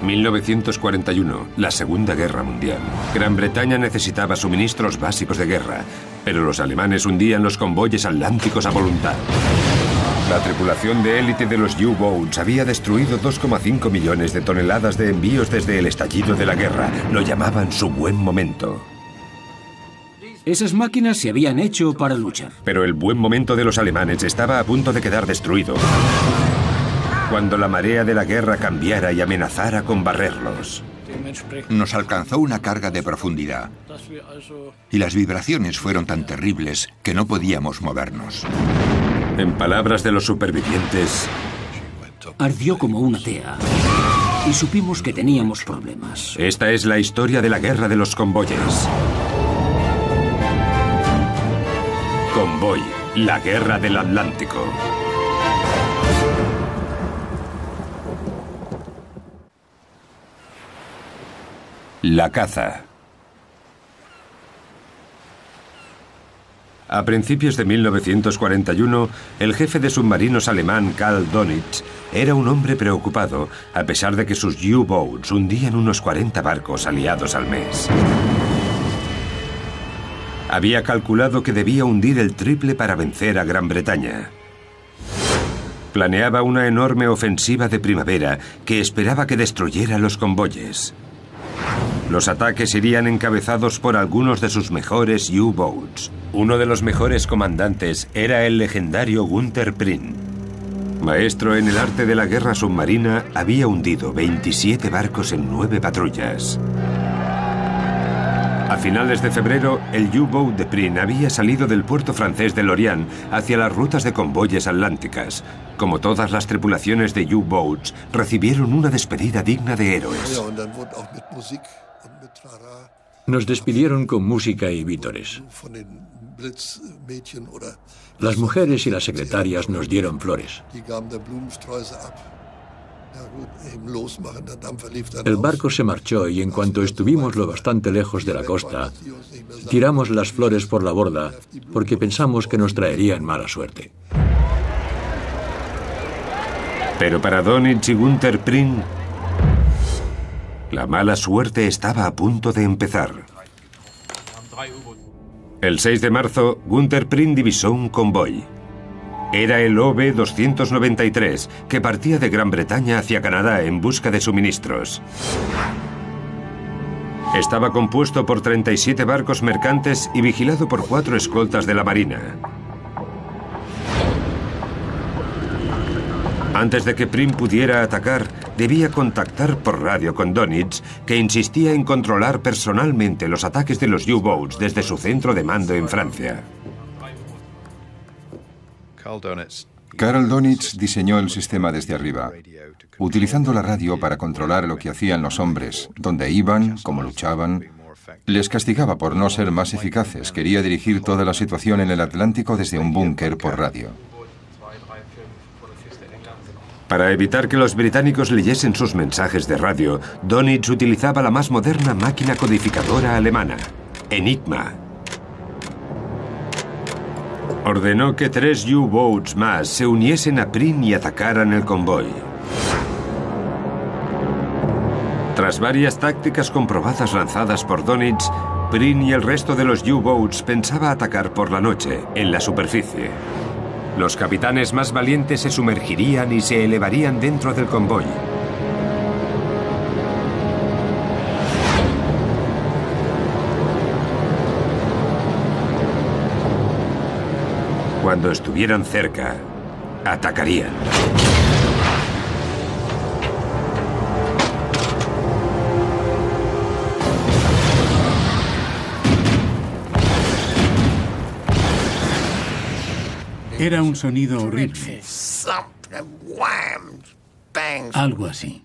1941, la Segunda Guerra Mundial. Gran Bretaña necesitaba suministros básicos de guerra, pero los alemanes hundían los convoyes atlánticos a voluntad. La tripulación de élite de los U-Boats había destruido 2,5 millones de toneladas de envíos desde el estallido de la guerra. Lo llamaban su buen momento. Esas máquinas se habían hecho para luchar. Pero el buen momento de los alemanes estaba a punto de quedar destruido cuando la marea de la guerra cambiara y amenazara con barrerlos. Nos alcanzó una carga de profundidad y las vibraciones fueron tan terribles que no podíamos movernos. En palabras de los supervivientes, ardió como una tea y supimos que teníamos problemas. Esta es la historia de la guerra de los convoyes. Convoy, la guerra del Atlántico. La caza. A principios de 1941, el jefe de submarinos alemán Karl Donitz era un hombre preocupado, a pesar de que sus U-Boats hundían unos 40 barcos aliados al mes. Había calculado que debía hundir el triple para vencer a Gran Bretaña. Planeaba una enorme ofensiva de primavera que esperaba que destruyera los convoyes. Los ataques irían encabezados por algunos de sus mejores U-Boats. Uno de los mejores comandantes era el legendario Günther Prien. Maestro en el arte de la guerra submarina, había hundido 27 barcos en 9 patrullas. A finales de febrero, el U-Boat de Prien había salido del puerto francés de Lorient hacia las rutas de convoyes atlánticas. Como todas las tripulaciones de U-Boats, recibieron una despedida digna de héroes. Nos despidieron con música y vítores. Las mujeres y las secretarias nos dieron flores. El barco se marchó y en cuanto estuvimos lo bastante lejos de la costa, tiramos las flores por la borda porque pensamos que nos traerían mala suerte. Pero para Donitz y Günther Prien, la mala suerte estaba a punto de empezar. El 6 de marzo, Günther Prien divisó un convoy. Era el OB-293, que partía de Gran Bretaña hacia Canadá en busca de suministros. Estaba compuesto por 37 barcos mercantes y vigilado por 4 escoltas de la Marina. Antes de que Prien pudiera atacar, debía contactar por radio con Donitz, que insistía en controlar personalmente los ataques de los U-Boats desde su centro de mando en Francia. Karl Donitz diseñó el sistema desde arriba, utilizando la radio para controlar lo que hacían los hombres, dónde iban, cómo luchaban. Les castigaba por no ser más eficaces. Quería dirigir toda la situación en el Atlántico desde un búnker por radio. Para evitar que los británicos leyesen sus mensajes de radio, Donitz utilizaba la más moderna máquina codificadora alemana, Enigma. Ordenó que 3 U-Boats más se uniesen a Prien y atacaran el convoy. Tras varias tácticas comprobadas lanzadas por Donitz, Prien y el resto de los U-Boats pensaba atacar por la noche, en la superficie. Los capitanes más valientes se sumergirían y se elevarían dentro del convoy. Cuando estuvieran cerca, atacarían. Era un sonido horrible. Algo así.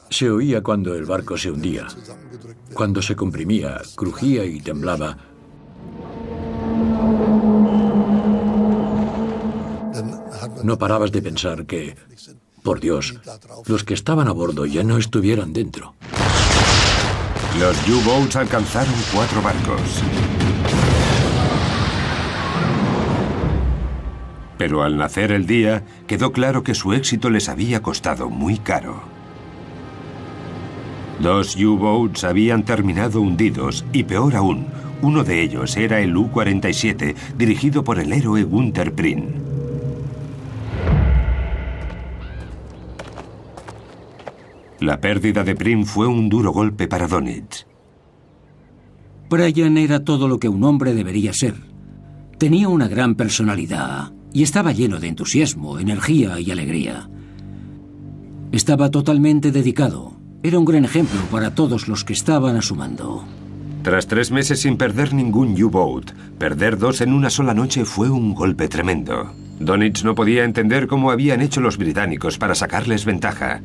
Se oía cuando el barco se hundía, cuando se comprimía, crujía y temblaba. No parabas de pensar que, por Dios, los que estaban a bordo ya no estuvieran dentro. Los U-Boats alcanzaron 4 barcos. Pero al nacer el día, quedó claro que su éxito les había costado muy caro. 2 U-Boats habían terminado hundidos y, peor aún, uno de ellos era el U-47, dirigido por el héroe Gunther Prin. La pérdida de Prin fue un duro golpe para Donitz. Brian era todo lo que un hombre debería ser. Tenía una gran personalidad y estaba lleno de entusiasmo, energía y alegría. Estaba totalmente dedicado. Era un gran ejemplo para todos los que estaban a su mando. Tras 3 meses sin perder ningún U-Boat, perder 2 en una sola noche fue un golpe tremendo. Donitz no podía entender cómo habían hecho los británicos para sacarles ventaja.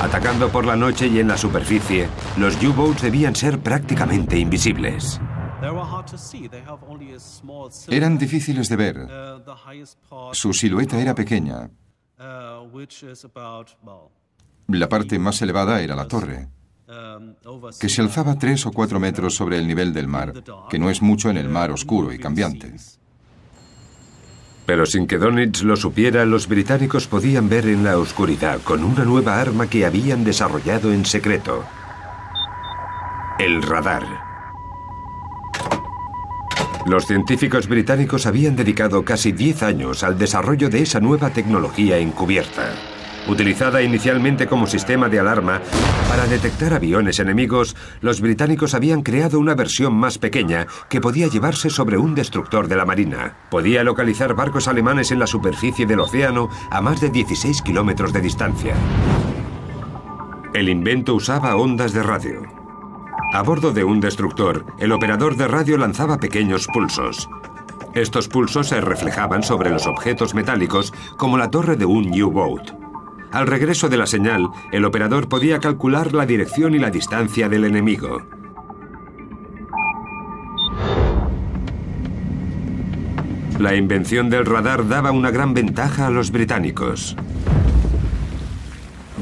Atacando por la noche y en la superficie, los U-Boats debían ser prácticamente invisibles. Eran difíciles de ver. Su silueta era pequeña. La parte más elevada era la torre, que se alzaba 3 o 4 metros sobre el nivel del mar, que no es mucho en el mar oscuro y cambiante. Pero sin que Donitz lo supiera, los británicos podían ver en la oscuridad con una nueva arma que habían desarrollado en secreto: el radar. Los científicos británicos habían dedicado casi 10 años al desarrollo de esa nueva tecnología encubierta. Utilizada inicialmente como sistema de alarma para detectar aviones enemigos, los británicos habían creado una versión más pequeña que podía llevarse sobre un destructor de la Marina. Podía localizar barcos alemanes en la superficie del océano a más de 16 kilómetros de distancia. El invento usaba ondas de radio. A bordo de un destructor, el operador de radio lanzaba pequeños pulsos. Estos pulsos se reflejaban sobre los objetos metálicos como la torre de un U-Boat. Al regreso de la señal, el operador podía calcular la dirección y la distancia del enemigo. La invención del radar daba una gran ventaja a los británicos.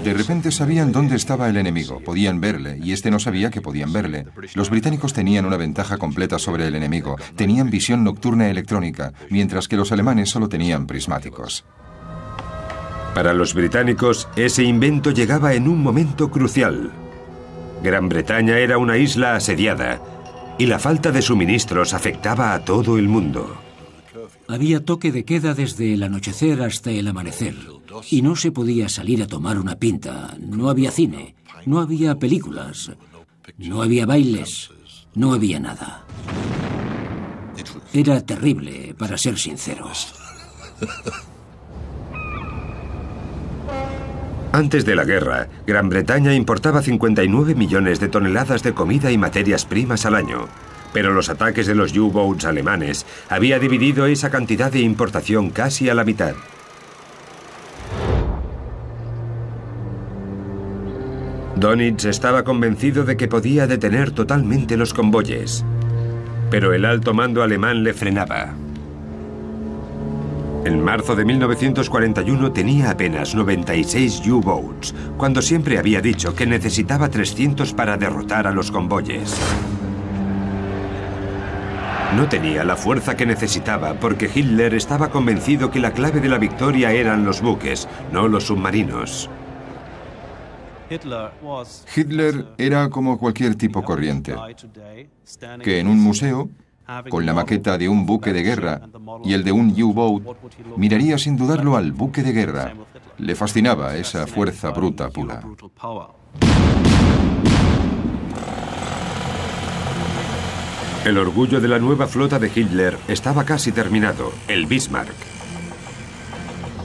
De repente sabían dónde estaba el enemigo, podían verle, y este no sabía que podían verle. Los británicos tenían una ventaja completa sobre el enemigo, tenían visión nocturna electrónica, mientras que los alemanes solo tenían prismáticos. Para los británicos, ese invento llegaba en un momento crucial. Gran Bretaña era una isla asediada y la falta de suministros afectaba a todo el mundo. Había toque de queda desde el anochecer hasta el amanecer y no se podía salir a tomar una pinta. No había cine, no había películas, no había bailes, no había nada. Era terrible, para ser sinceros. Antes de la guerra, Gran Bretaña importaba 59 millones de toneladas de comida y materias primas al año. Pero los ataques de los U-Boats alemanes había dividido esa cantidad de importación casi a la mitad. Donitz estaba convencido de que podía detener totalmente los convoyes. Pero el alto mando alemán le frenaba. En marzo de 1941 tenía apenas 96 U-Boats, cuando siempre había dicho que necesitaba 300 para derrotar a los convoyes. No tenía la fuerza que necesitaba porque Hitler estaba convencido que la clave de la victoria eran los buques, no los submarinos. Hitler era como cualquier tipo corriente, que en un museo, con la maqueta de un buque de guerra y el de un U-Boat, miraría sin dudarlo al buque de guerra. Le fascinaba esa fuerza bruta pura. El orgullo de la nueva flota de Hitler estaba casi terminado, el Bismarck.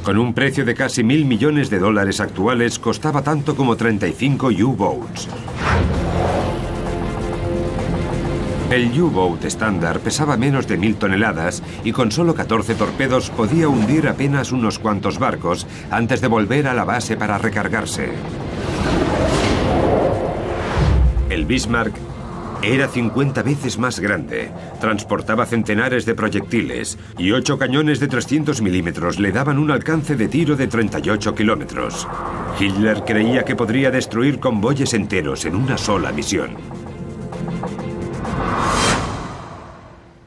Con un precio de casi $1.000 millones actuales, costaba tanto como 35 U-Boats. El U-Boat estándar pesaba menos de 1.000 toneladas y con solo 14 torpedos podía hundir apenas unos cuantos barcos antes de volver a la base para recargarse. El Bismarck era 50 veces más grande, transportaba centenares de proyectiles y 8 cañones de 300 milímetros le daban un alcance de tiro de 38 kilómetros. Hitler creía que podría destruir convoyes enteros en una sola misión.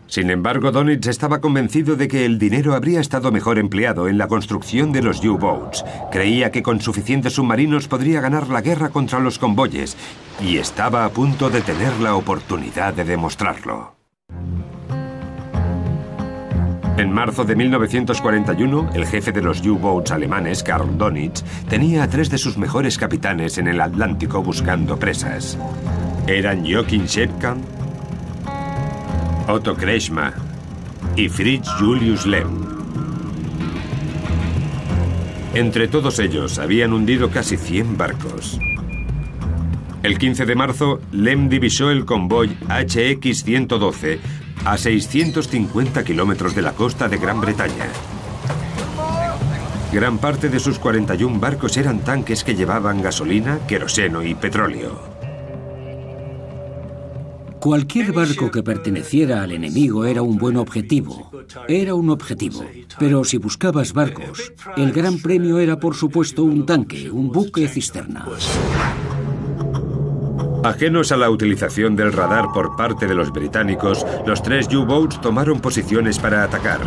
Sin embargo, Donitz estaba convencido de que el dinero habría estado mejor empleado en la construcción de los U-Boats. Creía que con suficientes submarinos podría ganar la guerra contra los convoyes y estaba a punto de tener la oportunidad de demostrarlo. En marzo de 1941, el jefe de los U-Boats alemanes, Karl Donitz, tenía a 3 de sus mejores capitanes en el Atlántico buscando presas. Eran Joachim Schepka, Otto Kretschmer y Fritz Julius Lehm. Entre todos ellos habían hundido casi 100 barcos. El 15 de marzo, Lehm divisó el convoy HX-112 a 650 kilómetros de la costa de Gran Bretaña. Gran parte de sus 41 barcos eran tanques que llevaban gasolina, queroseno y petróleo. Cualquier barco que perteneciera al enemigo era un buen objetivo. Era un objetivo. Pero si buscabas barcos, el gran premio era, por supuesto, un tanque, un buque cisterna. Ajenos a la utilización del radar por parte de los británicos, los 3 U-Boats tomaron posiciones para atacar.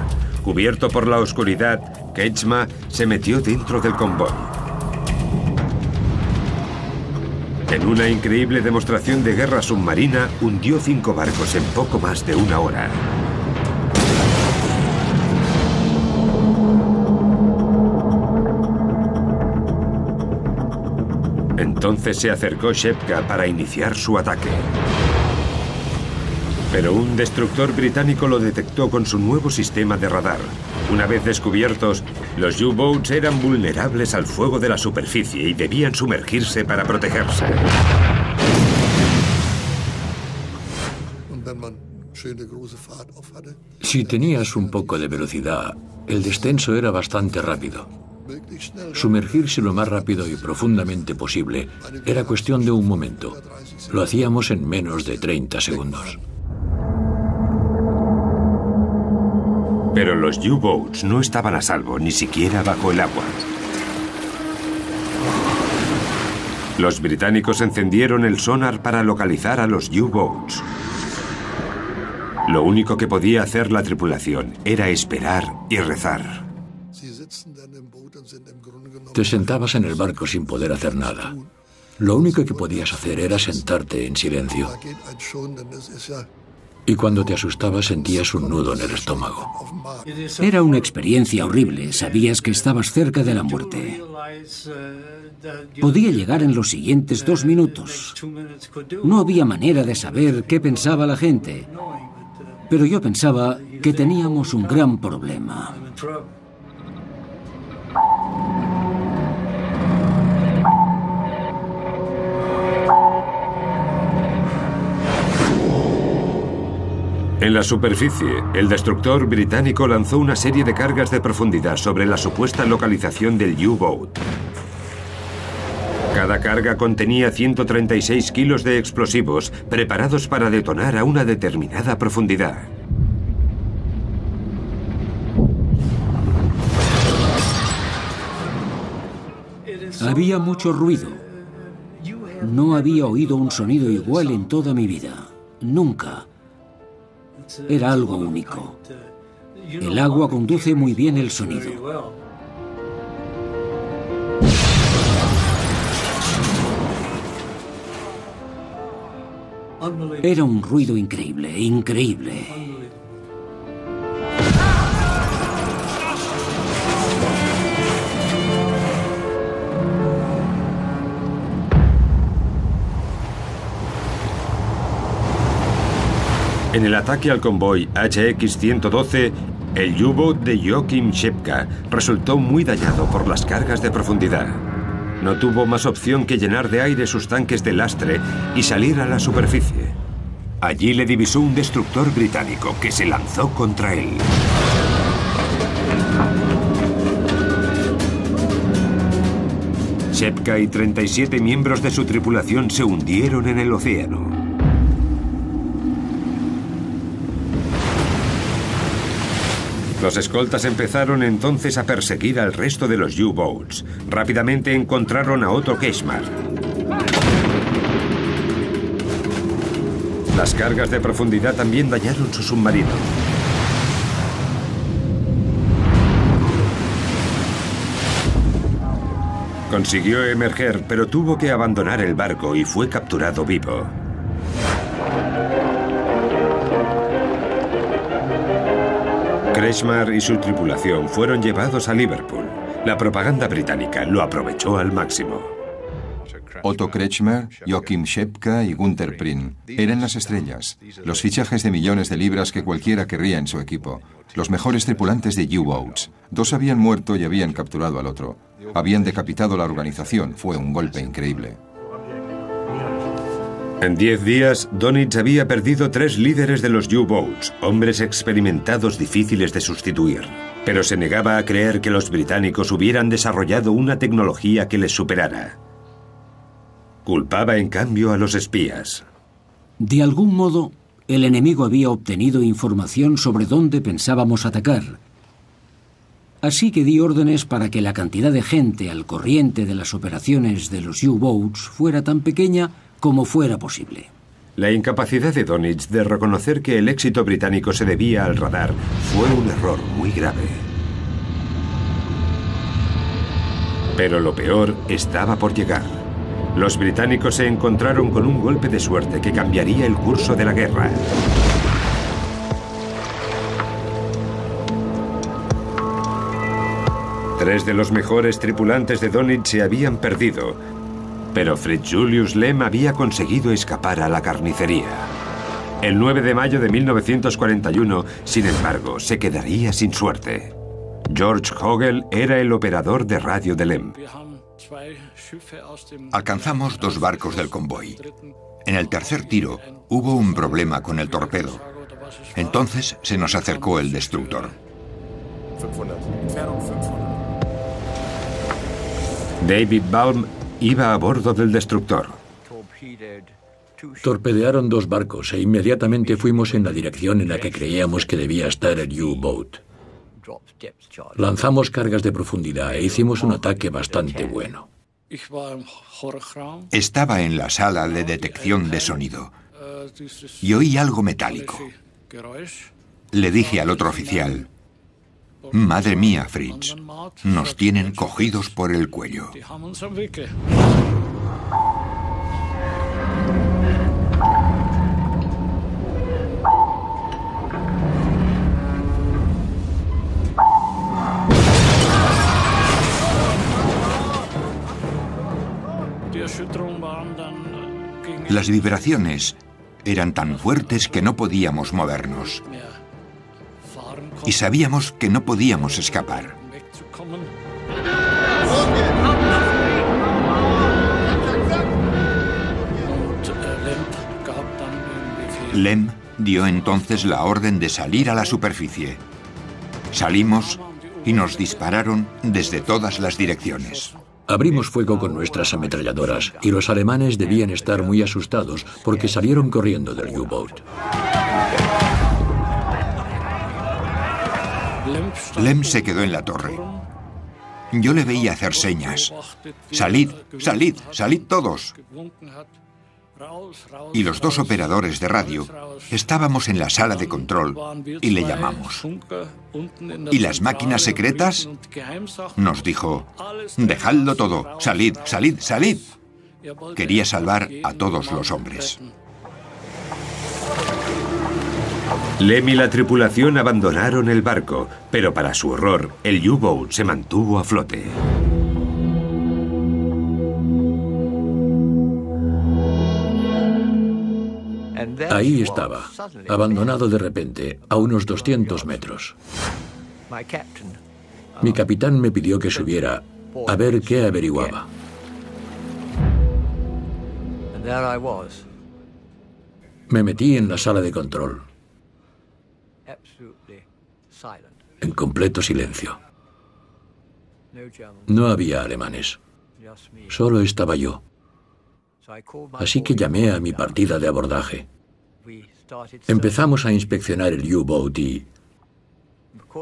Cubierto por la oscuridad, Kretschmer se metió dentro del convoy. En una increíble demostración de guerra submarina, hundió 5 barcos en poco más de una hora. Entonces se acercó Schepka para iniciar su ataque. Pero un destructor británico lo detectó con su nuevo sistema de radar. Una vez descubiertos, los U-Boats eran vulnerables al fuego de la superficie y debían sumergirse para protegerse. Si tenías un poco de velocidad, el descenso era bastante rápido. Sumergirse lo más rápido y profundamente posible era cuestión de un momento. Lo hacíamos en menos de 30 segundos. Pero los U-Boats no estaban a salvo, ni siquiera bajo el agua. Los británicos encendieron el sonar para localizar a los U-Boats. Lo único que podía hacer la tripulación era esperar y rezar. Te sentabas en el barco sin poder hacer nada. Lo único que podías hacer era sentarte en silencio. Y cuando te asustabas sentías un nudo en el estómago. Era una experiencia horrible. Sabías que estabas cerca de la muerte. Podía llegar en los siguientes 2 minutos. No había manera de saber qué pensaba la gente. Pero yo pensaba que teníamos un gran problema. En la superficie, el destructor británico lanzó una serie de cargas de profundidad sobre la supuesta localización del U-Boat. Cada carga contenía 136 kilos de explosivos preparados para detonar a una determinada profundidad. Había mucho ruido. No había oído un sonido igual en toda mi vida. Nunca. Era algo único. El agua conduce muy bien el sonido. Era un ruido increíble, increíble. En el ataque al convoy HX-112, el U-Boat de Joachim Schepka resultó muy dañado por las cargas de profundidad. No tuvo más opción que llenar de aire sus tanques de lastre y salir a la superficie. Allí le divisó un destructor británico que se lanzó contra él. Schepka y 37 miembros de su tripulación se hundieron en el océano. Los escoltas empezaron entonces a perseguir al resto de los U-Boats. Rápidamente encontraron a Otto Kretschmer. Las cargas de profundidad también dañaron su submarino. Consiguió emerger, pero tuvo que abandonar el barco y fue capturado vivo. Kretschmar y su tripulación fueron llevados a Liverpool. La propaganda británica lo aprovechó al máximo. Otto Kretschmer, Joachim Schepka y Günther Prien eran las estrellas, los fichajes de millones de libras que cualquiera querría en su equipo, los mejores tripulantes de U-Boats. 2 habían muerto y habían capturado al otro. Habían decapitado la organización. Fue un golpe increíble. En 10 días, Dönitz había perdido 3 líderes de los U-Boats, hombres experimentados difíciles de sustituir. Pero se negaba a creer que los británicos hubieran desarrollado una tecnología que les superara. Culpaba en cambio a los espías. De algún modo, el enemigo había obtenido información sobre dónde pensábamos atacar. Así que di órdenes para que la cantidad de gente al corriente de las operaciones de los U-Boats fuera tan pequeña como fuera posible. La incapacidad de Dönitz de reconocer que el éxito británico se debía al radar fue un error muy grave. Pero lo peor estaba por llegar. Los británicos se encontraron con un golpe de suerte que cambiaría el curso de la guerra. Tres de los mejores tripulantes de Dönitz se habían perdido, pero Fritz Julius Lehm había conseguido escapar a la carnicería. El 9 de mayo de 1941, sin embargo, se quedaría sin suerte. George Hogel era el operador de radio de Lehm. Alcanzamos 2 barcos del convoy. En el tercer tiro hubo un problema con el torpedo. Entonces se nos acercó el destructor. David Baum iba a bordo del destructor. Torpedearon 2 barcos e inmediatamente fuimos en la dirección en la que creíamos que debía estar el U-Boat. Lanzamos cargas de profundidad e hicimos un ataque bastante bueno. Estaba en la sala de detección de sonido y oí algo metálico. Le dije al otro oficial: «Madre mía, Fritz, nos tienen cogidos por el cuello». Las vibraciones eran tan fuertes que no podíamos movernos. Y sabíamos que no podíamos escapar. Lehm dio entonces la orden de salir a la superficie. Salimos y nos dispararon desde todas las direcciones. Abrimos fuego con nuestras ametralladoras y los alemanes debían estar muy asustados porque salieron corriendo del U-Boat. Lehm se quedó en la torre. Yo le veía hacer señas. «Salid, salid, salid todos». Y los 2 operadores de radio estábamos en la sala de control y le llamamos. ¿Y las máquinas secretas? Nos dijo: «Dejadlo todo, salid, salid, salid». Quería salvar a todos los hombres. Lehm y la tripulación abandonaron el barco, pero para su horror, el U-Boat se mantuvo a flote. Ahí estaba, abandonado de repente, a unos 200 metros. Mi capitán me pidió que subiera a ver qué averiguaba. Me metí en la sala de control. En completo silencio. No había alemanes. Solo estaba yo. Así que llamé a mi partida de abordaje. Empezamos a inspeccionar el U-Boat y,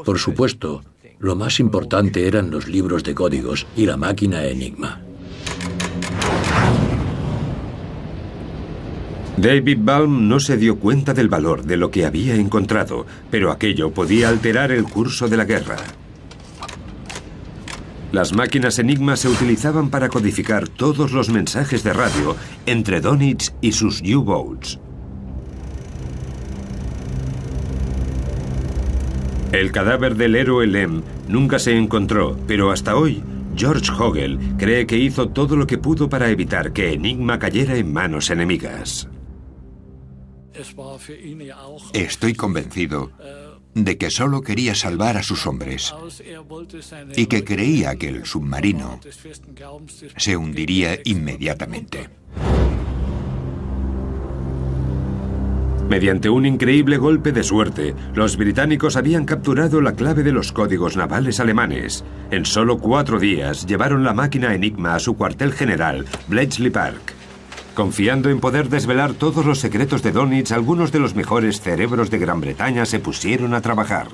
por supuesto, lo más importante eran los libros de códigos y la máquina Enigma. David Balme no se dio cuenta del valor de lo que había encontrado, pero aquello podía alterar el curso de la guerra. Las máquinas Enigma se utilizaban para codificar todos los mensajes de radio entre Donitz y sus U-Boats. El cadáver del héroe Lem nunca se encontró, pero hasta hoy, George Hoggle cree que hizo todo lo que pudo para evitar que Enigma cayera en manos enemigas. Estoy convencido de que solo quería salvar a sus hombres y que creía que el submarino se hundiría inmediatamente. Mediante un increíble golpe de suerte, los británicos habían capturado la clave de los códigos navales alemanes. En solo 4 días llevaron la máquina Enigma a su cuartel general, Bletchley Park. Confiando en poder desvelar todos los secretos de Donitz, algunos de los mejores cerebros de Gran Bretaña se pusieron a trabajar.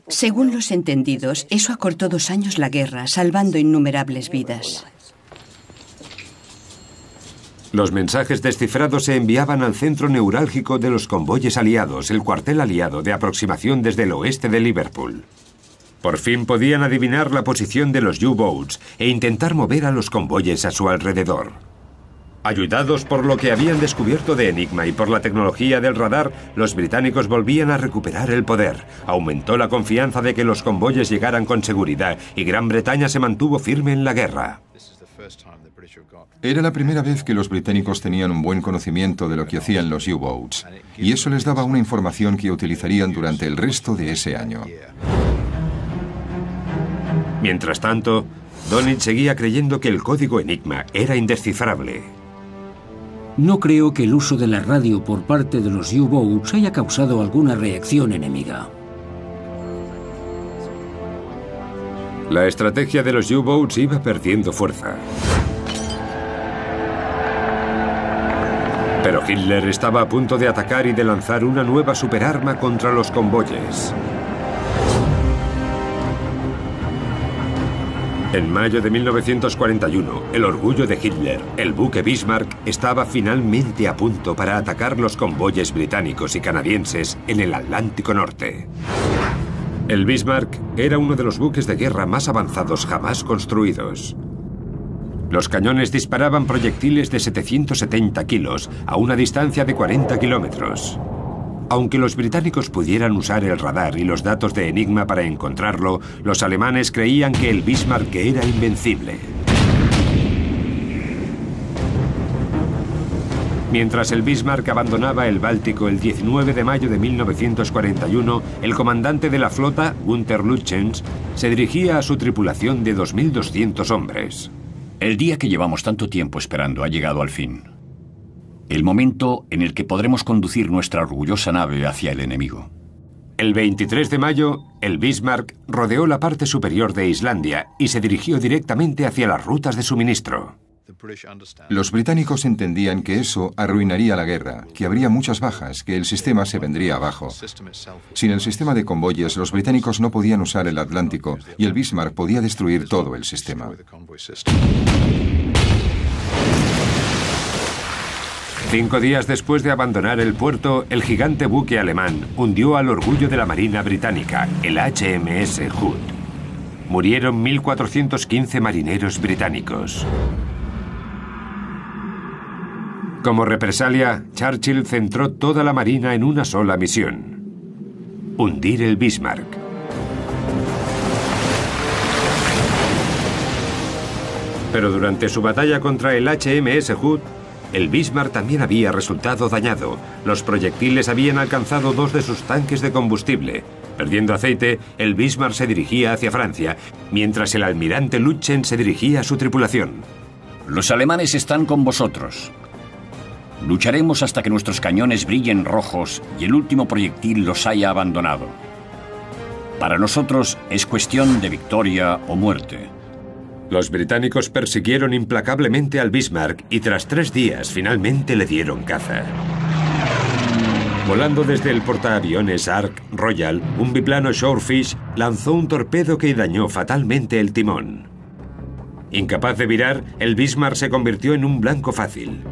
Según los entendidos, eso acortó 2 años la guerra, salvando innumerables vidas. Los mensajes descifrados se enviaban al centro neurálgico de los convoyes aliados, el cuartel aliado de aproximación desde el oeste de Liverpool. Por fin podían adivinar la posición de los U-Boats e intentar mover a los convoyes a su alrededor. Ayudados por lo que habían descubierto de Enigma y por la tecnología del radar, los británicos volvían a recuperar el poder. Aumentó la confianza de que los convoyes llegaran con seguridad y Gran Bretaña se mantuvo firme en la guerra. Era la primera vez que los británicos tenían un buen conocimiento de lo que hacían los U-Boats, y eso les daba una información que utilizarían durante el resto de ese año. Mientras tanto, Donitz seguía creyendo que el código Enigma era indescifrable. No creo que el uso de la radio por parte de los U-Boats haya causado alguna reacción enemiga. La estrategia de los U-Boats iba perdiendo fuerza. Pero Hitler estaba a punto de atacar y de lanzar una nueva superarma contra los convoyes. En mayo de 1941, el orgullo de Hitler, el buque Bismarck, estaba finalmente a punto para atacar los convoyes británicos y canadienses en el Atlántico Norte. El Bismarck era uno de los buques de guerra más avanzados jamás construidos. Los cañones disparaban proyectiles de 770 kilos a una distancia de 40 kilómetros. Aunque los británicos pudieran usar el radar y los datos de Enigma para encontrarlo, los alemanes creían que el Bismarck era invencible. Mientras el Bismarck abandonaba el Báltico el 19 de mayo de 1941, el comandante de la flota, Günther Lütjens, se dirigía a su tripulación de 2.200 hombres. El día que llevamos tanto tiempo esperando ha llegado al fin. El momento en el que podremos conducir nuestra orgullosa nave hacia el enemigo. El 23 de mayo, el Bismarck rodeó la parte superior de Islandia y se dirigió directamente hacia las rutas de suministro. Los británicos entendían que eso arruinaría la guerra, que habría muchas bajas, que el sistema se vendría abajo. Sin el sistema de convoyes, los británicos no podían usar el Atlántico y el Bismarck podía destruir todo el sistema. 5 días después de abandonar el puerto, el gigante buque alemán hundió al orgullo de la Marina británica, el HMS Hood. Murieron 1.415 marineros británicos. Como represalia, Churchill centró toda la Marina en una sola misión: hundir el Bismarck. Pero durante su batalla contra el HMS Hood, el Bismarck también había resultado dañado. Los proyectiles habían alcanzado 2 de sus tanques de combustible. Perdiendo aceite, el Bismarck se dirigía hacia Francia, mientras el almirante Lütjens se dirigía a su tripulación. Los alemanes están con vosotros. Lucharemos hasta que nuestros cañones brillen rojos y el último proyectil los haya abandonado. Para nosotros es cuestión de victoria o muerte. Los británicos persiguieron implacablemente al Bismarck y tras 3 días finalmente le dieron caza. Volando desde el portaaviones Ark Royal, un biplano Shorefish lanzó un torpedo que dañó fatalmente el timón. Incapaz de virar, el Bismarck se convirtió en un blanco fácil.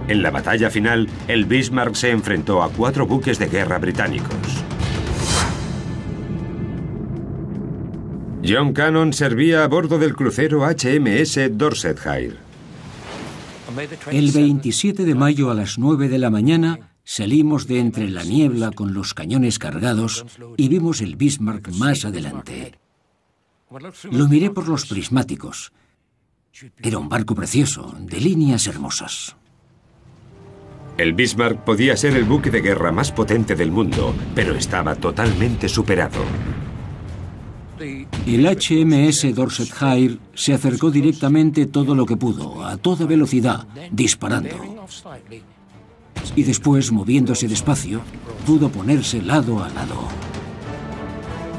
En la batalla final, el Bismarck se enfrentó a 4 buques de guerra británicos. John Cannon servía a bordo del crucero HMS Dorsetshire. El 27 de mayo a las 9 de la mañana salimos de entre la niebla con los cañones cargados y vimos el Bismarck más adelante. Lo miré por los prismáticos. Era un barco precioso, de líneas hermosas. El Bismarck podía ser el buque de guerra más potente del mundo, pero estaba totalmente superado. El HMS Dorsetshire se acercó directamente todo lo que pudo, a toda velocidad, disparando. Y después, moviéndose despacio, pudo ponerse lado a lado.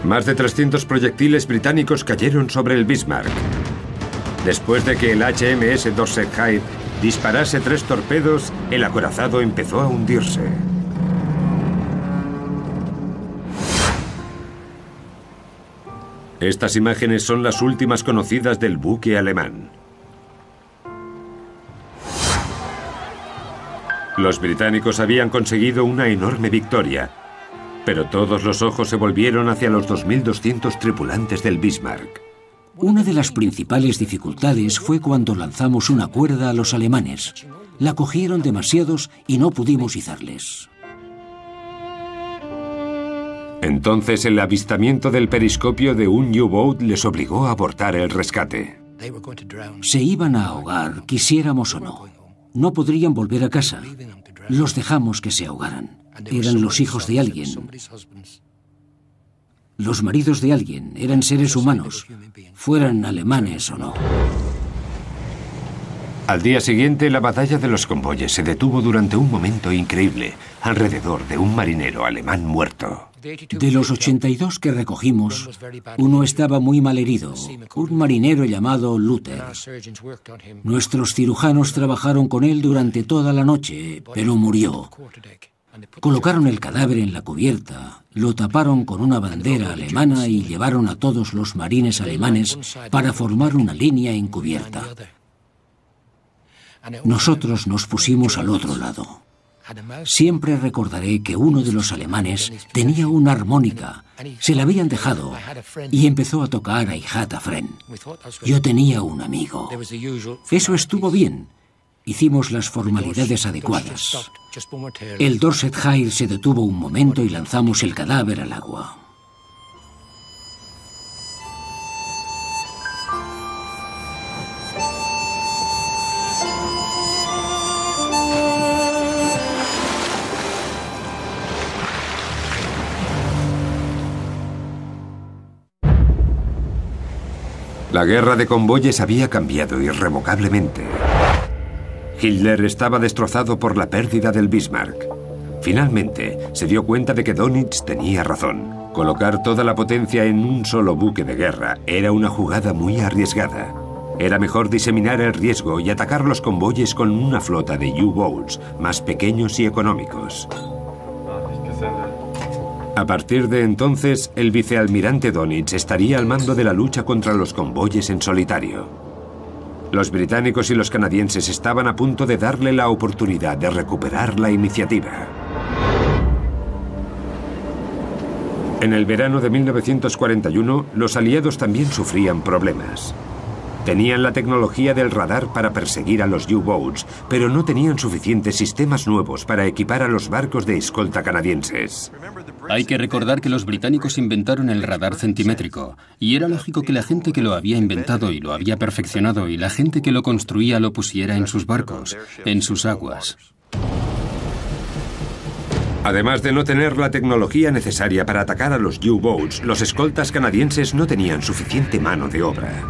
Más de 300 proyectiles británicos cayeron sobre el Bismarck. Después de que el HMS Dorsetshire disparase 3 torpedos, el acorazado empezó a hundirse. Estas imágenes son las últimas conocidas del buque alemán. Los británicos habían conseguido una enorme victoria, pero todos los ojos se volvieron hacia los 2.200 tripulantes del Bismarck. Una de las principales dificultades fue cuando lanzamos una cuerda a los alemanes. La cogieron demasiados y no pudimos izarles. Entonces el avistamiento del periscopio de un U-boat les obligó a abortar el rescate. Se iban a ahogar, quisiéramos o no. No podrían volver a casa. Los dejamos que se ahogaran. Eran los hijos de alguien. Los maridos de alguien. Eran seres humanos, fueran alemanes o no. Al día siguiente, la batalla de los convoyes se detuvo durante un momento increíble, alrededor de un marinero alemán muerto. De los 82 que recogimos, uno estaba muy malherido, un marinero llamado Luther. Nuestros cirujanos trabajaron con él durante toda la noche, pero murió. Colocaron el cadáver en la cubierta, lo taparon con una bandera alemana y llevaron a todos los marines alemanes para formar una línea encubierta. Nosotros nos pusimos al otro lado. Siempre recordaré que uno de los alemanes tenía una armónica, se la habían dejado y empezó a tocar a Hijata Fren. Yo tenía un amigo. Eso estuvo bien. Hicimos las formalidades adecuadas. El Dorsetshire se detuvo un momento y lanzamos el cadáver al agua. La guerra de convoyes había cambiado irrevocablemente. Hitler estaba destrozado por la pérdida del Bismarck. Finalmente, se dio cuenta de que Dönitz tenía razón. Colocar toda la potencia en un solo buque de guerra era una jugada muy arriesgada. Era mejor diseminar el riesgo y atacar los convoyes con una flota de U-boats más pequeños y económicos. A partir de entonces, el vicealmirante Dönitz estaría al mando de la lucha contra los convoyes en solitario. Los británicos y los canadienses estaban a punto de darle la oportunidad de recuperar la iniciativa. En el verano de 1941, los aliados también sufrían problemas. Tenían la tecnología del radar para perseguir a los U-boats, pero no tenían suficientes sistemas nuevos para equipar a los barcos de escolta canadienses. Hay que recordar que los británicos inventaron el radar centimétrico, y era lógico que la gente que lo había inventado y lo había perfeccionado y la gente que lo construía lo pusiera en sus barcos, en sus aguas. Además de no tener la tecnología necesaria para atacar a los U-boats, los escoltas canadienses no tenían suficiente mano de obra.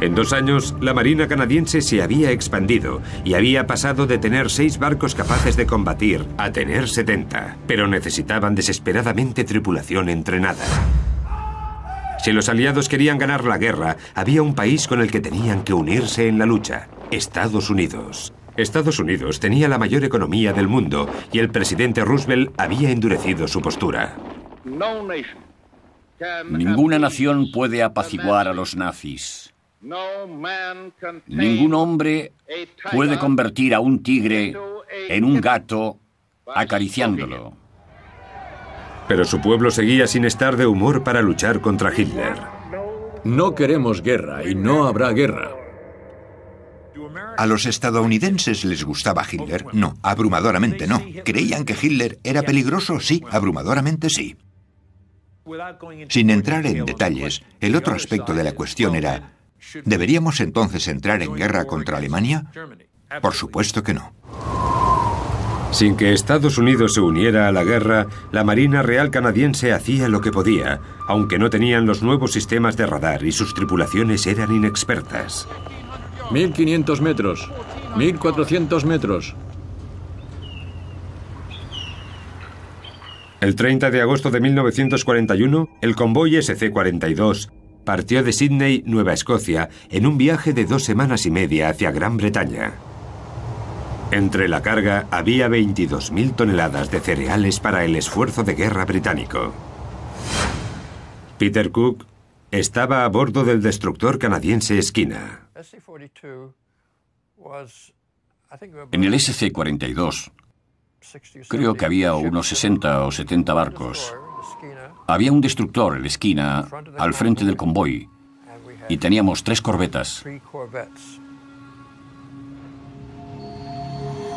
En 2 años, la Marina canadiense se había expandido y había pasado de tener 6 barcos capaces de combatir a tener 70, pero necesitaban desesperadamente tripulación entrenada. Si los aliados querían ganar la guerra, había un país con el que tenían que unirse en la lucha: Estados Unidos. Estados Unidos tenía la mayor economía del mundo y el presidente Roosevelt había endurecido su postura. Ninguna nación puede apaciguar a los nazis. Ningún hombre puede convertir a un tigre en un gato acariciándolo. Pero su pueblo seguía sin estar de humor para luchar contra Hitler. No queremos guerra y no habrá guerra. ¿A los estadounidenses les gustaba Hitler? No, abrumadoramente no. ¿Creían que Hitler era peligroso? Sí, abrumadoramente sí. Sin entrar en detalles, el otro aspecto de la cuestión era, ¿deberíamos entonces entrar en guerra contra Alemania? Por supuesto que no. Sin que Estados Unidos se uniera a la guerra, la Marina Real Canadiense hacía lo que podía, aunque no tenían los nuevos sistemas de radar y sus tripulaciones eran inexpertas. 1500 metros, 1400 metros. El 30 de agosto de 1941, el convoy SC-42 partió de Sídney, Nueva Escocia, en un viaje de 2 semanas y media hacia Gran Bretaña. Entre la carga había 22.000 toneladas de cereales para el esfuerzo de guerra británico. Peter Cook estaba a bordo del destructor canadiense Esquina. En el SC-42 creo que había unos 60 o 70 barcos. Había un destructor, el Esquina, al frente del convoy y teníamos 3 corbetas.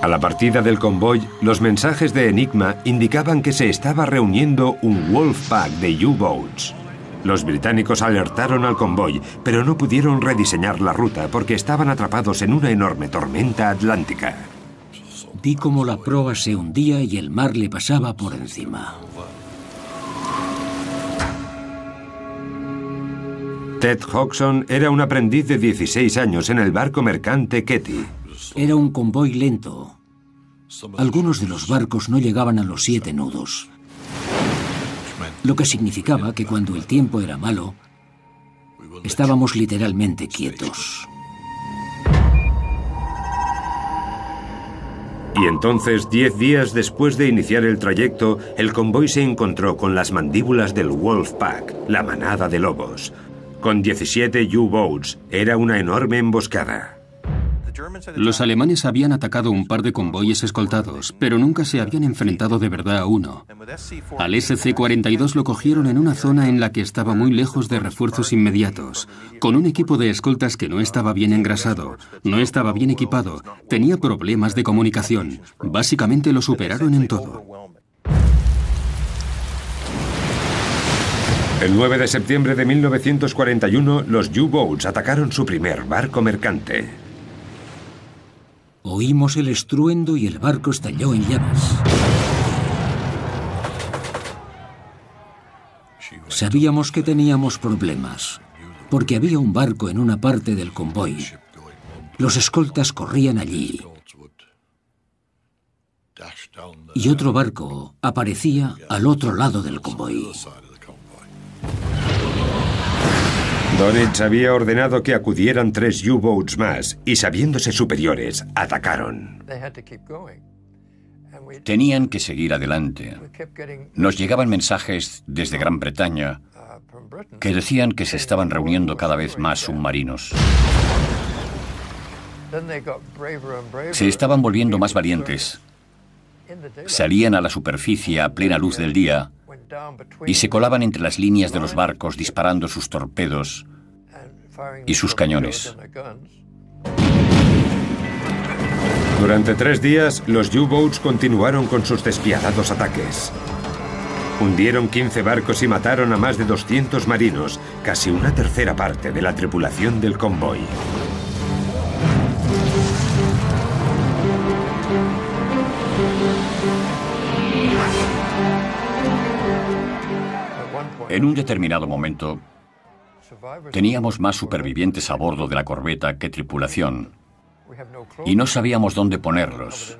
A la partida del convoy, los mensajes de Enigma indicaban que se estaba reuniendo un Wolfpack de U-Boats. Los británicos alertaron al convoy, pero no pudieron rediseñar la ruta porque estaban atrapados en una enorme tormenta atlántica. Vi cómo la proa se hundía y el mar le pasaba por encima. Ted Hodgson era un aprendiz de 16 años en el barco mercante Ketty. Era un convoy lento. Algunos de los barcos no llegaban a los 7 nudos. Lo que significaba que cuando el tiempo era malo, estábamos literalmente quietos. Y entonces, 10 días después de iniciar el trayecto, el convoy se encontró con las mandíbulas del Wolfpack, la manada de lobos. Con 17 U-Boats, era una enorme emboscada. Los alemanes habían atacado un par de convoyes escoltados, pero nunca se habían enfrentado de verdad a uno. Al SC-42 lo cogieron en una zona en la que estaba muy lejos de refuerzos inmediatos, con un equipo de escoltas que no estaba bien engrasado, no estaba bien equipado, tenía problemas de comunicación. Básicamente lo superaron en todo. El 9 de septiembre de 1941, los U-Boats atacaron su primer barco mercante. Oímos el estruendo y el barco estalló en llamas. Sabíamos que teníamos problemas, porque había un barco en una parte del convoy. Los escoltas corrían allí. Y otro barco aparecía al otro lado del convoy. Donitz había ordenado que acudieran 3 U-Boats más y, sabiéndose superiores, atacaron. Tenían que seguir adelante. Nos llegaban mensajes desde Gran Bretaña que decían que se estaban reuniendo cada vez más submarinos. Se estaban volviendo más valientes. Salían a la superficie a plena luz del día y se colaban entre las líneas de los barcos disparando sus torpedos y sus cañones. Durante 3 días, los U-Boats continuaron con sus despiadados ataques. Hundieron 15 barcos y mataron a más de 200 marinos, casi una tercera parte de la tripulación del convoy. En un determinado momento, teníamos más supervivientes a bordo de la corbeta que tripulación, y no sabíamos dónde ponerlos.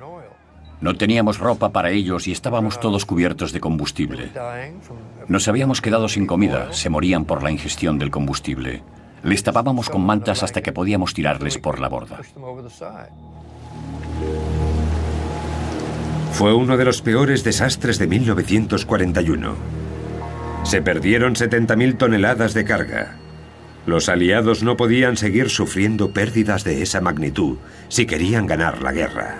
No teníamos ropa para ellos y estábamos todos cubiertos de combustible. Nos habíamos quedado sin comida, se morían por la ingestión del combustible. Les tapábamos con mantas hasta que podíamos tirarles por la borda. Fue uno de los peores desastres de 1941. Se perdieron 70.000 toneladas de carga. Los aliados no podían seguir sufriendo pérdidas de esa magnitud si querían ganar la guerra.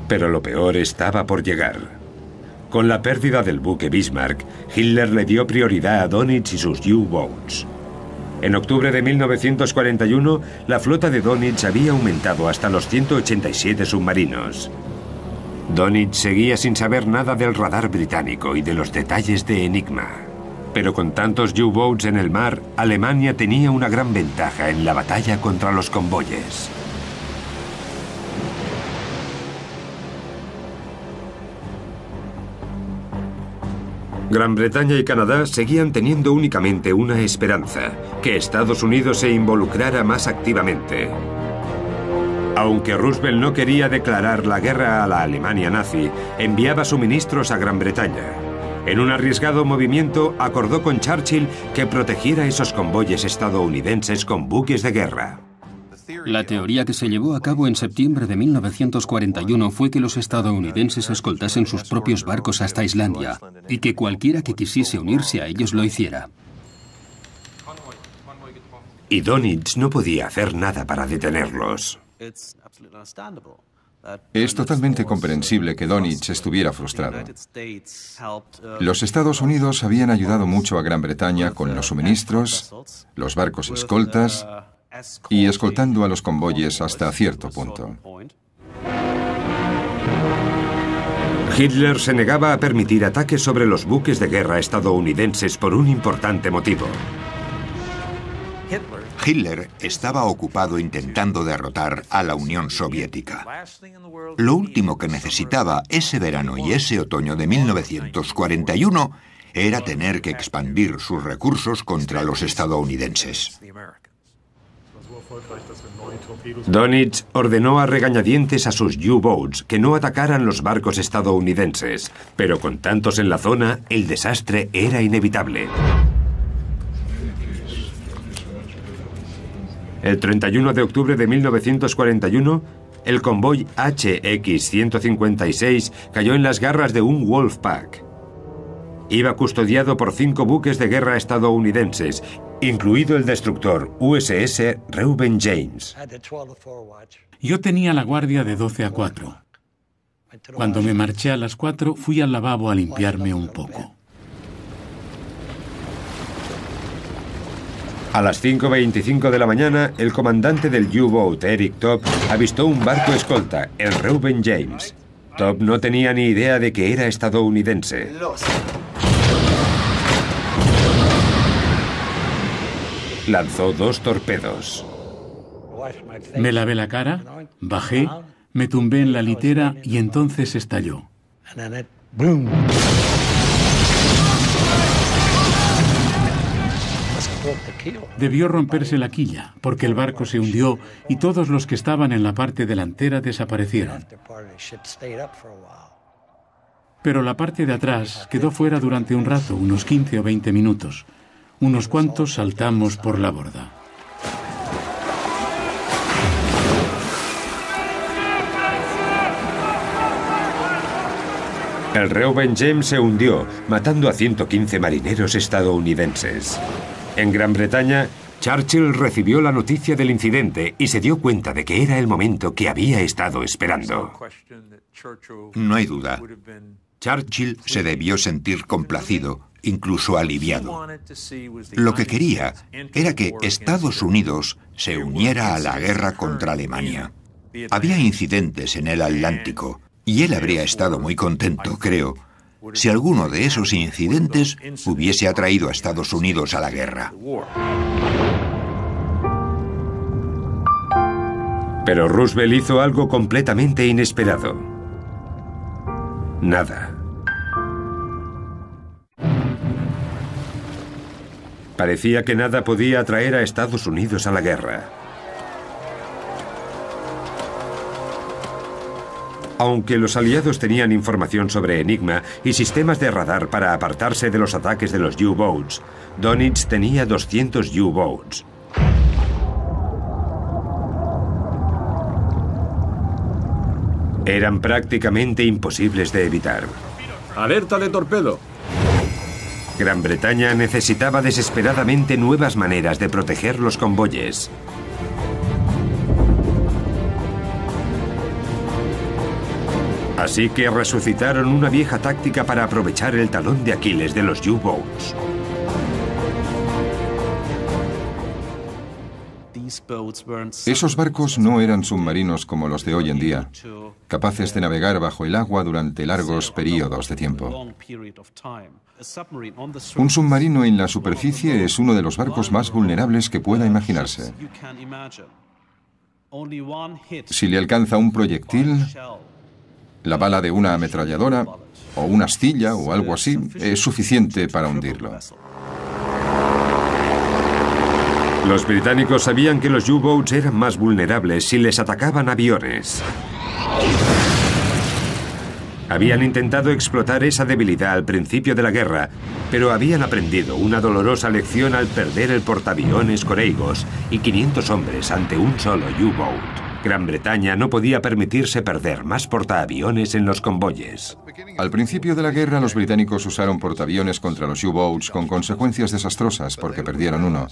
Pero lo peor estaba por llegar. Con la pérdida del buque Bismarck, Hitler le dio prioridad a Dönitz y sus U-Boats. En octubre de 1941, la flota de Dönitz había aumentado hasta los 187 submarinos. Dönitz seguía sin saber nada del radar británico y de los detalles de Enigma. Pero con tantos U-Boats en el mar, Alemania tenía una gran ventaja en la batalla contra los convoyes. Gran Bretaña y Canadá seguían teniendo únicamente una esperanza: que Estados Unidos se involucrara más activamente. Aunque Roosevelt no quería declarar la guerra a la Alemania nazi, enviaba suministros a Gran Bretaña. En un arriesgado movimiento, acordó con Churchill que protegiera esos convoyes estadounidenses con buques de guerra. La teoría que se llevó a cabo en septiembre de 1941 fue que los estadounidenses escoltasen sus propios barcos hasta Islandia y que cualquiera que quisiese unirse a ellos lo hiciera. Y Dönitz no podía hacer nada para detenerlos. Es totalmente comprensible que Dönitz estuviera frustrado. Los Estados Unidos habían ayudado mucho a Gran Bretaña con los suministros, los barcos escoltas y escoltando a los convoyes hasta cierto punto. Hitler se negaba a permitir ataques sobre los buques de guerra estadounidenses por un importante motivo. Hitler estaba ocupado intentando derrotar a la Unión Soviética. Lo último que necesitaba ese verano y ese otoño de 1941 era tener que expandir sus recursos contra los estadounidenses. Dönitz ordenó a regañadientes a sus U-Boats que no atacaran los barcos estadounidenses, pero con tantos en la zona, el desastre era inevitable. El 31 de octubre de 1941, el convoy HX-156 cayó en las garras de un Wolfpack. Iba custodiado por 5 buques de guerra estadounidenses, incluido el destructor USS Reuben James. Yo tenía la guardia de 12 a 4. Cuando me marché a las 4, fui al lavabo a limpiarme un poco. A las 5:25 de la mañana, el comandante del U-Boat, Eric Topp, avistó un barco escolta, el Reuben James. Topp no tenía ni idea de que era estadounidense. Lanzó 2 torpedos. Me lavé la cara, bajé, me tumbé en la litera y entonces estalló. Debió romperse la quilla, porque el barco se hundió y todos los que estaban en la parte delantera desaparecieron. Pero la parte de atrás quedó fuera durante un rato, unos 15 o 20 minutos. Unos cuantos saltamos por la borda. El Reuben James se hundió, matando a 115 marineros estadounidenses. En Gran Bretaña, Churchill recibió la noticia del incidente y se dio cuenta de que era el momento que había estado esperando. No hay duda. Churchill se debió sentir complacido, incluso aliviado. Lo que quería era que Estados Unidos se uniera a la guerra contra Alemania. Había incidentes en el Atlántico y él habría estado muy contento, creo, si alguno de esos incidentes hubiese atraído a Estados Unidos a la guerra. Pero Roosevelt hizo algo completamente inesperado. Nada. Parecía que nada podía atraer a Estados Unidos a la guerra. Aunque los aliados tenían información sobre Enigma y sistemas de radar para apartarse de los ataques de los U-Boats, Dönitz tenía 200 U-Boats. Eran prácticamente imposibles de evitar. ¡Alerta de torpedo! Gran Bretaña necesitaba desesperadamente nuevas maneras de proteger los convoyes. Así que resucitaron una vieja táctica para aprovechar el talón de Aquiles de los U-Boats. Esos barcos no eran submarinos como los de hoy en día, capaces de navegar bajo el agua durante largos periodos de tiempo. Un submarino en la superficie es uno de los barcos más vulnerables que pueda imaginarse. Si le alcanza un proyectil, la bala de una ametralladora o una astilla o algo así, es suficiente para hundirlo. Los británicos sabían que los U-Boats eran más vulnerables si les atacaban aviones. Habían intentado explotar esa debilidad al principio de la guerra, pero habían aprendido una dolorosa lección al perder el portaaviones Coraigos y 500 hombres ante un solo U-Boat. Gran Bretaña no podía permitirse perder más portaaviones en los convoyes. Al principio de la guerra, los británicos usaron portaaviones contra los U-Boats con consecuencias desastrosas porque perdieron uno.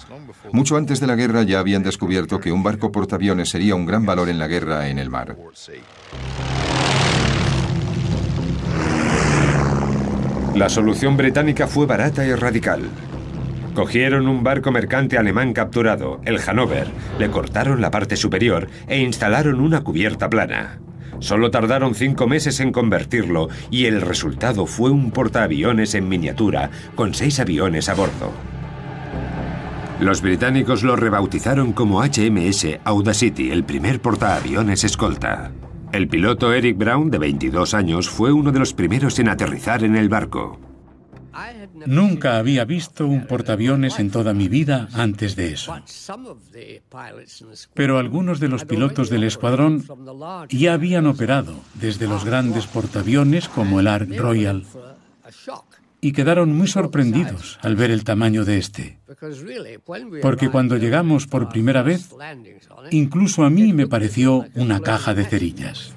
Mucho antes de la guerra ya habían descubierto que un barco portaaviones sería un gran valor en la guerra en el mar. La solución británica fue barata y radical. Cogieron un barco mercante alemán capturado, el Hannover, le cortaron la parte superior e instalaron una cubierta plana. Solo tardaron 5 meses en convertirlo y el resultado fue un portaaviones en miniatura con 6 aviones a bordo. Los británicos lo rebautizaron como HMS Audacity, el primer portaaviones escolta. El piloto Eric Brown, de 22 años, fue uno de los primeros en aterrizar en el barco. Nunca había visto un portaaviones en toda mi vida antes de eso. Pero algunos de los pilotos del escuadrón ya habían operado desde los grandes portaaviones como el Ark Royal y quedaron muy sorprendidos al ver el tamaño de este. Porque cuando llegamos por primera vez, incluso a mí me pareció una caja de cerillas.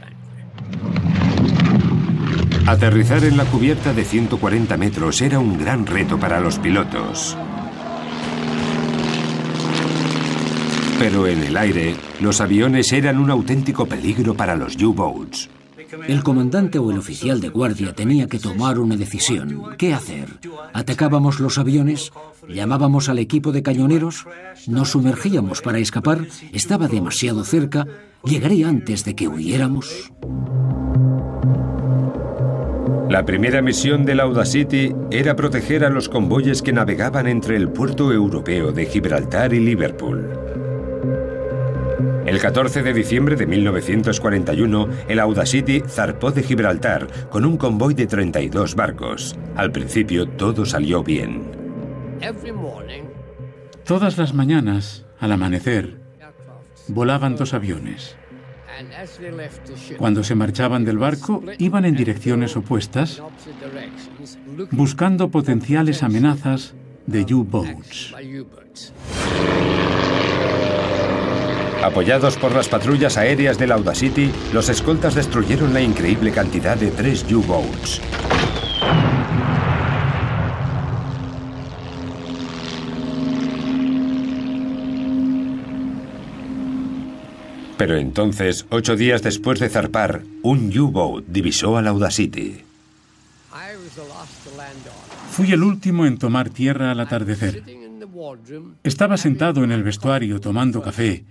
Aterrizar en la cubierta de 140 metros era un gran reto para los pilotos. Pero en el aire, los aviones eran un auténtico peligro para los U-Boats. El comandante o el oficial de guardia tenía que tomar una decisión. ¿Qué hacer? ¿Atacábamos los aviones? ¿Llamábamos al equipo de cañoneros? ¿Nos sumergíamos para escapar? ¿Estaba demasiado cerca? ¿Llegaría antes de que huyéramos? La primera misión del Audacity era proteger a los convoyes que navegaban entre el puerto europeo de Gibraltar y Liverpool. El 14 de diciembre de 1941, el Audacity zarpó de Gibraltar con un convoy de 32 barcos. Al principio todo salió bien. Todas las mañanas, al amanecer, volaban 2 aviones. Cuando se marchaban del barco, iban en direcciones opuestas, buscando potenciales amenazas de U-Boats. Apoyados por las patrullas aéreas del Audacity, los escoltas destruyeron la increíble cantidad de 3 U-Boats. Pero entonces, 8 días después de zarpar, un U-Boat divisó al Audacity. Fui el último en tomar tierra al atardecer. Estaba sentado en el vestuario tomando café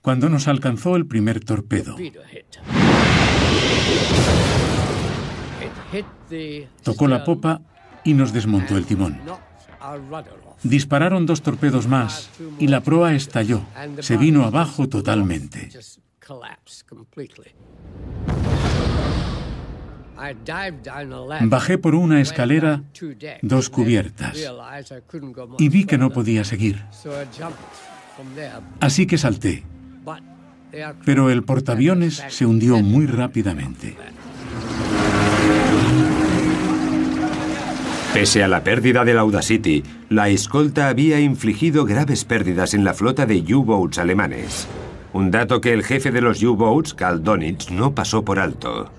cuando nos alcanzó el primer torpedo. Tocó la popa y nos desmontó el timón. Dispararon 2 torpedos más y la proa estalló. Se vino abajo totalmente. Bajé por una escalera 2 cubiertas y vi que no podía seguir. Así que salté. Pero el portaaviones se hundió muy rápidamente. Pese a la pérdida del Audacity, la escolta había infligido graves pérdidas en la flota de U-Boats alemanes. Un dato que el jefe de los U-Boats, Karl Donitz, no pasó por alto.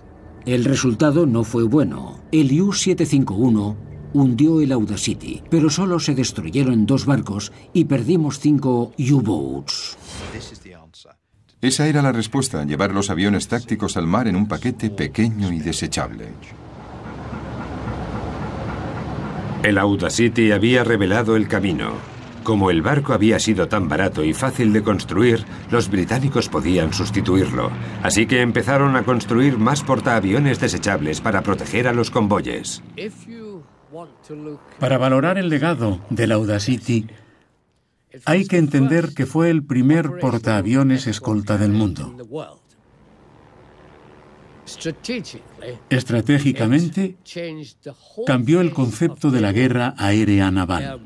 El resultado no fue bueno. El U-751 hundió el Audacity, pero solo se destruyeron 2 barcos y perdimos 5 U-boats. Esa era la respuesta, llevar los aviones tácticos al mar en un paquete pequeño y desechable. El Audacity había revelado el camino. Como el barco había sido tan barato y fácil de construir, los británicos podían sustituirlo. Así que empezaron a construir más portaaviones desechables para proteger a los convoyes. Para valorar el legado del Audacity, hay que entender que fue el primer portaaviones escolta del mundo. Estratégicamente, cambió el concepto de la guerra aérea naval.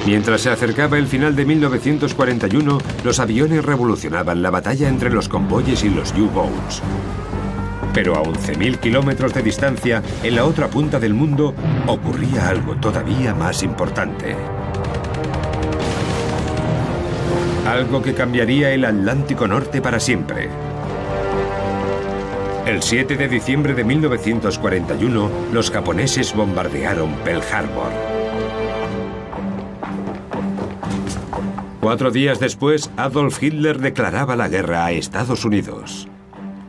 Mientras se acercaba el final de 1941, los aviones revolucionaban la batalla entre los convoyes y los U-boats. Pero a 11.000 kilómetros de distancia, en la otra punta del mundo, ocurría algo todavía más importante. Algo que cambiaría el Atlántico Norte para siempre. El 7 de diciembre de 1941, los japoneses bombardearon Pearl Harbor. 4 días después, Adolf Hitler declaraba la guerra a Estados Unidos.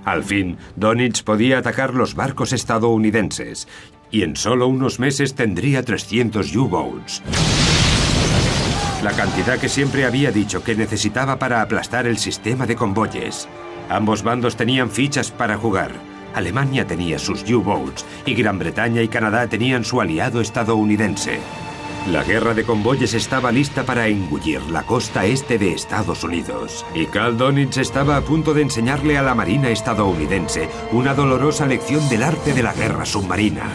Al fin, Dönitz podía atacar los barcos estadounidenses y en solo unos meses tendría 300 U-boats. La cantidad que siempre había dicho que necesitaba para aplastar el sistema de convoyes. Ambos bandos tenían fichas para jugar. Alemania tenía sus U-boats y Gran Bretaña y Canadá tenían su aliado estadounidense. La guerra de convoyes estaba lista para engullir la costa este de Estados Unidos. Y Karl Dönitz estaba a punto de enseñarle a la Marina estadounidense una dolorosa lección del arte de la guerra submarina.